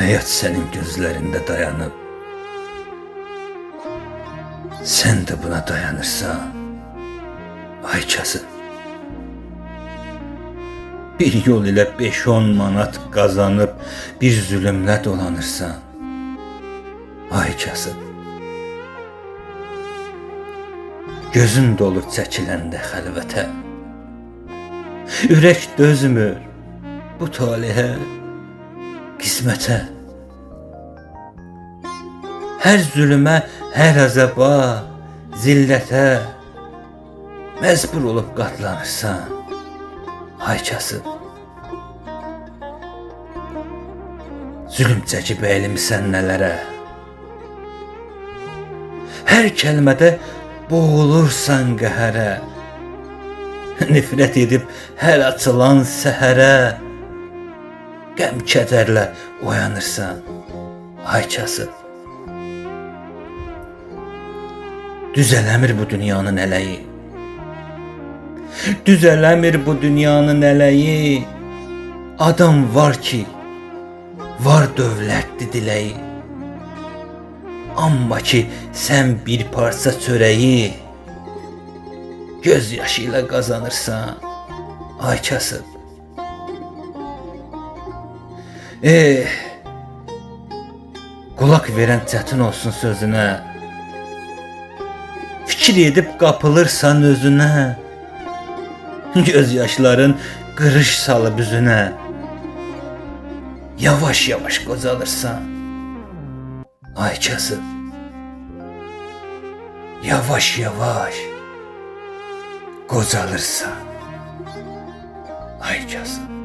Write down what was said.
Hayat senin gözlerinde dayanıp sen de buna dayanırsan Ayçası. Bir yol ile 5-10 manat kazanıp bir zulümle dolanırsan Ayçası. Gözün dolur çəkiləndə xəlvətə, ürək dözmür bu talihə, qismətə. Hər zulümə, hər əzaba, zillətə məcbur olub qatlanırsan Ayçası. Zülüm çəkib əyilmisən nələrə, hər kəlmədə boğulursan qəhərə, nifrət edib hər açılan səhərə qəm-kədərlə oyanırsan Ayçası. Düzələmir bu dünyanın ələyi, düzələmir bu dünyanın ələyi. Adam var ki, var dövlətli diləyi, amma ki sən bir parça çörəyi göz yaşı ilə qazanırsan Ayçası. Qulaq verən çətin olsun sözünə, fikir edib qapılırsan özünə, göz yaşların qırış salıb üzünə, yavaş yavaş qocalırsan Ayçası. Yavaş yavaş qocalırsan Ayçası.